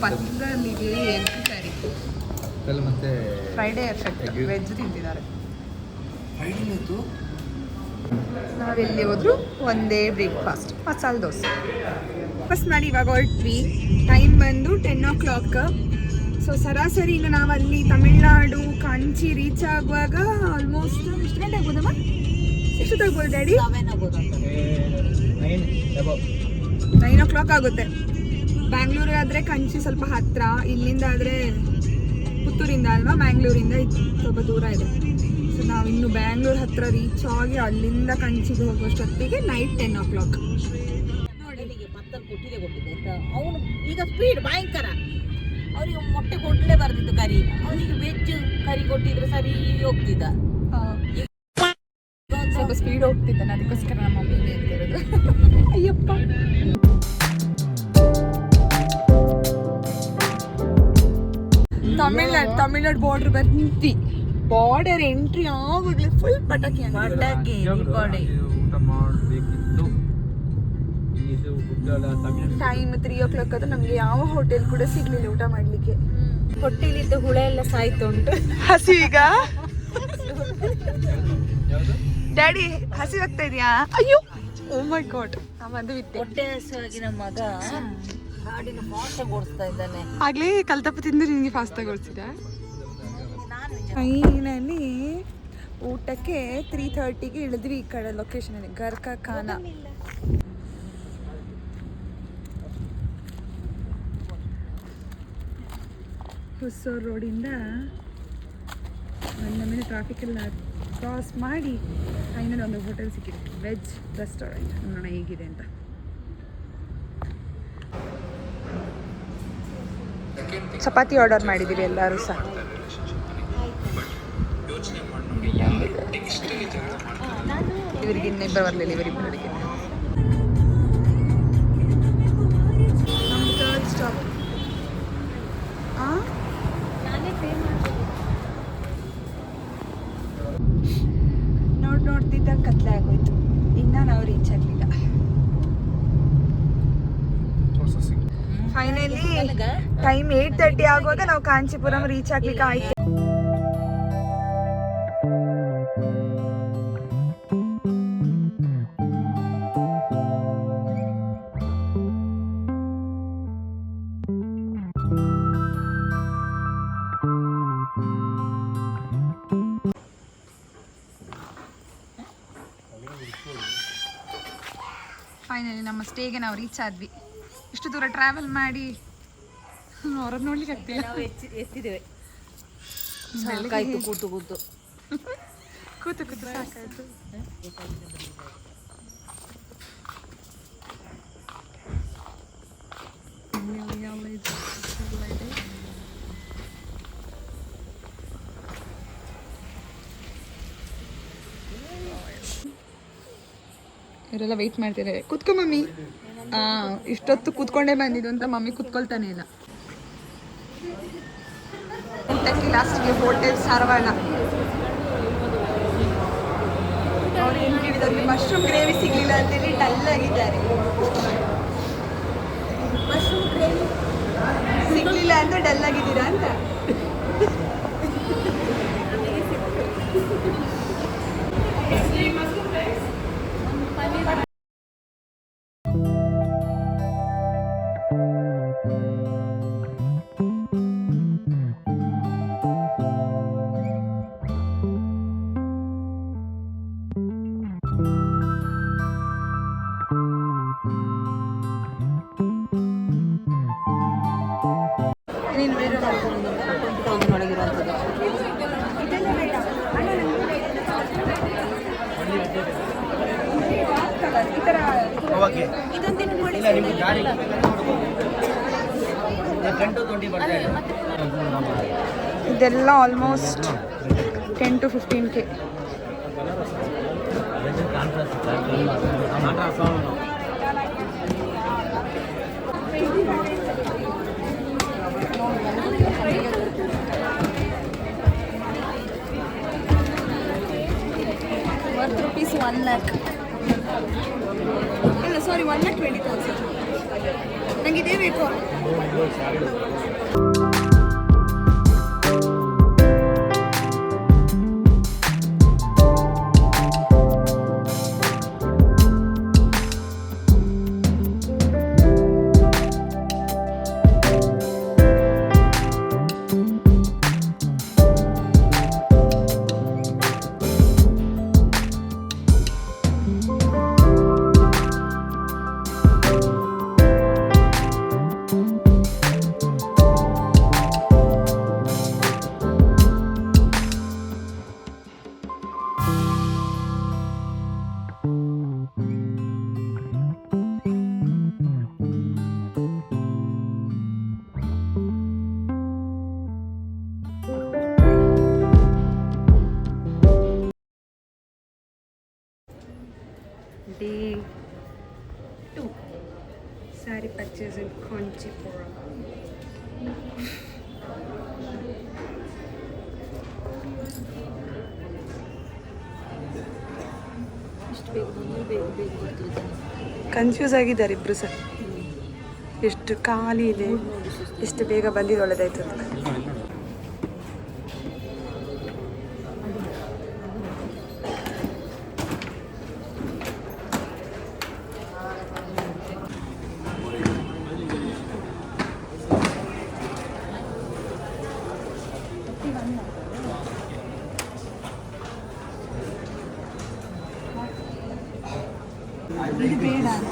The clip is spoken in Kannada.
ಪತ್ರದಲ್ಲಿ ಎಗ್ ಕರಿ ಮತ್ತೆ ಫ್ರೈಡೇ ಎಫೆಕ್ಟ್ ವೆಜ್ ತಿಂತಿದ್ದಾರೆ. ನಾವೆಲ್ಲಿ ಹೋದ್ರು ಒಂದೇ ಬ್ರೇಕ್ಫಾಸ್ಟ್, ಮಸಾಲೆ ದೋಸೆ. ವಾಪಸ್ ಮಾಡಿ ಇವಾಗ ಹೊರಟ್ವಿ. ಟೈಮ್ ಬಂದು 10 o'clock. ಸೊ ಸರಾಸರಿ ಈಗ ನಾವು ಅಲ್ಲಿ ತಮಿಳ್ನಾಡು ಕಾಂಚಿ ರೀಚ್ ಆಗುವಾಗ ಆಲ್ಮೋಸ್ಟ್ ಎಷ್ಟು ಗಂಟೆ ಆಗ್ಬೋದಮ್ಮ? ಎಷ್ಟು ತಗ್ಬೋದು ಡ್ಯಾಡಿ? 9 o'clock ಆಗುತ್ತೆ. ಬ್ಯಾಂಗ್ಳೂರು ಆದರೆ ಕಂಚಿ ಸ್ವಲ್ಪ ಹತ್ರ, ಇಲ್ಲಿಂದ ಆದರೆ ಪುತ್ತೂರಿಂದ ಅಲ್ವಾ, ಬ್ಯಾಂಗ್ಳೂರಿಂದ ಸ್ವಲ್ಪ ದೂರ ಇದೆ. ಸೊ ನಾವು ಇನ್ನು ಬ್ಯಾಂಗ್ಳೂರ್ ಹತ್ರ ರೀಚ್ ಆಗಿ ಅಲ್ಲಿಂದ ಕಂಚಿಗೆ ಹೋಗೋಷ್ಟೊತ್ತಿಗೆ ನೈಟ್ 10 o'clock. ನೋಡಿ ಮತ್ತಲ್ಲಿ ಕೊಟ್ಟಿದೆ ಅವನು ಈಗ ಸ್ಪೀಡ್ ಭಯಂಕರ. ಅವರಿಗೆ ಮೊಟ್ಟೆ ಕೊಡ್ಲೇ ಬರ್ತಿತ್ತು ಕರಿ, ಅವನಿಗೆ ವೆಜ್ ಕರಿ ಕೊಟ್ಟಿದ್ರೆ ಸರಿ ಹೋಗ್ತಿದ್ದ. ಸ್ವಲ್ಪ ಸ್ಪೀಡ್ ಹೋಗ್ತಿದ್ದಾನೆ, ಅದಕ್ಕೋಸ್ಕರ ನಮ್ಮ ಮಮ್ಮಿಗೆ ಹೇಳ್ತಿರೋದು. ಅಯ್ಯಪ್ಪ, ತಮಿಳ್ನಾಡು ಬಾರ್ಡರ್ ಬರ್ತಿ, ಬಾರ್ಡರ್ ಎಂಟ್ರಿ ಆಗೋಗ್ಲಿ ಫುಲ್ ಪಟಾಕಿ ಟೈಮ್ 3 o'clock ಅದು. ನಮ್ಗೆ ಯಾವ ಹೋಟೆಲ್ ಕೂಡ ಸಿಗ್ಲಿಲ್ಲ ಊಟ ಮಾಡ್ಲಿಕ್ಕೆ. ಹೊಟ್ಟೆಲಿದ್ದ ಹುಳ ಎಲ್ಲ ಸಾಯ್ತು ಉಂಟು. ಹಸಿವೀಗ ಡ್ಯಾಡಿ ಹಸಿವಾಗ್ತಾ ಇದೆಯಾ? ಅಯ್ಯೋ ಓ ಮೈ ಗಾಡ್, ಹೊಟ್ಟೆ ಹಸಿವಾಗಿ ನಮ್ಮ ಮಗ ಹಾಡಿನ ಫಾಸ್ಟ್ ಓಡಿಸ್ತಾ ಇದ್ದಾನೆ. ಆಗ್ಲೇ ಕಲ್ತಪ್ಪ ತಿಂದು ನಿನ್ಗೆ ಫಾಸ್ಟ್ ಆಗಿ ಓಡಿಸಿದ. ಫೈನಲಿ ಊಟಕ್ಕೆ 3:30ಗೆ ಇಳಿದ್ವಿ ಈ ಕಡೆ ಲೊಕೇಶನ್ ಅಲ್ಲಿ, ಗರ್ಕಾ ಖಾನಾ. ಹೊಸೂರು ರೋಡಿಂದ ನಮ್ಮಿಂದ ಟ್ರಾಫಿಕ್ ಎಲ್ಲ ಕ್ರಾಸ್ ಮಾಡಿ ಫೈನಲ್ ಒಂದು ಹೋಟೆಲ್ ಸಿಕ್ಕಿದೆ, ವೆಜ್ ರೆಸ್ಟೋರೆಂಟ್. ನೋಡೋಣ ಹೇಗಿದೆ ಅಂತ. ಚಪಾತಿ ಆರ್ಡರ್ ಮಾಡಿದ್ದೀವಿ ಎಲ್ಲರೂ ಸಹ. ಇವರಿಗೆ ಇನ್ನಿಬ್ಬರು ಬರಲಿಲ್ಲ, ಇವರಿಬ್ಬರಿಗೆ. ನಮ್ದು ಥರ್ಡ್ ಸ್ಟಾಪ್. ನೋಡ್ತಿದ್ದ ಕತ್ಲೆ ಆಗೋಯ್ತು, ಇನ್ನ ನಾವು ರೀಚ್ ಆಗಲಿಲ್ಲ. ಫೈನಲಿ ಟೈಮ್ 8:30 ಆಗುವಾಗ ನಾವು ಕಾಂಚೀಪುರಂ ರೀಚ್ ಆಗ್ಲಿಕ್ಕೆ ಆಯ್ತು. ಫೈನಲಿ ನಮ್ಮ ಸ್ಟೇಗೆ ನಾವು ರೀಚ್ ಆದ್ವಿ. ಇಷ್ಟು ದೂರ ಟ್ರಾವೆಲ್ ಮಾಡಿ ಹೊರಗೆ ನೋಡ್ಲಿಕ್ಕೆ ಆಗ್ತಿಲ್ಲ. ನಾವು ಎತ್ತಿದ್ದೇವೆ, ಸಾಕಾಯ್ತು ಕೂತು ಕೂತು ಕೂತು ಕೂತು ಸಾಕಾಯ್ತು. ಇವರೆಲ್ಲ ವೆಯ್ಟ್ ಮಾಡ್ತಿದ್ದಾರೆ. ಕೂತ್ಕೊ ಮಮ್ಮಿ. ಇಷ್ಟೊತ್ತು ಕೂತ್ಕೊಂಡೇ ಬಂದಿದ್ದು ಅಂತ ಮಮ್ಮಿ ಕೂತ್ಕೊಳ್ತಾನೆ ಇಲ್ಲ. ಲಾಸ್ಟ್ಗೆ ಹೋಟೆಲ್ ಸಾರವಾಳ. ಅವ್ರು ಏನು ಕೇಳಿದ್ರು, ಮಶ್ರೂಮ್ ಗ್ರೇವಿ ಸಿಗ್ಲಿಲ್ಲ ಅಂತೇಳಿ ಡಲ್ ಆಗಿದ್ದಾರೆ. ಮಶ್ರೂಮ್ ಗ್ರೇವಿ ಸಿಗ್ಲಿಲ್ಲ ಅಂತ ಡಲ್ ಆಗಿದ್ದೀರಾ ಅಂತ. ಇದೆಲ್ಲ almost 10 to 15K. worth rupees 1 lakh. Sorry, 1,20,000. ನಂಗೆ ಇದೇ ಬೇಕು. Day 2 saree purchase in Kanchipura. Confuse ಆಗಿದ್ದಾರೆ ಇಬ್ರು ಸಹ. ಎಷ್ಟು ಖಾಲಿ ಇದೆ, ಎಷ್ಟು ಬೇಗ ಬಂದಿದ್ದು ಒಳ್ಳೆದಾಯ್ತದೆ. ಇದು ಬೇಡ ಅಂತ.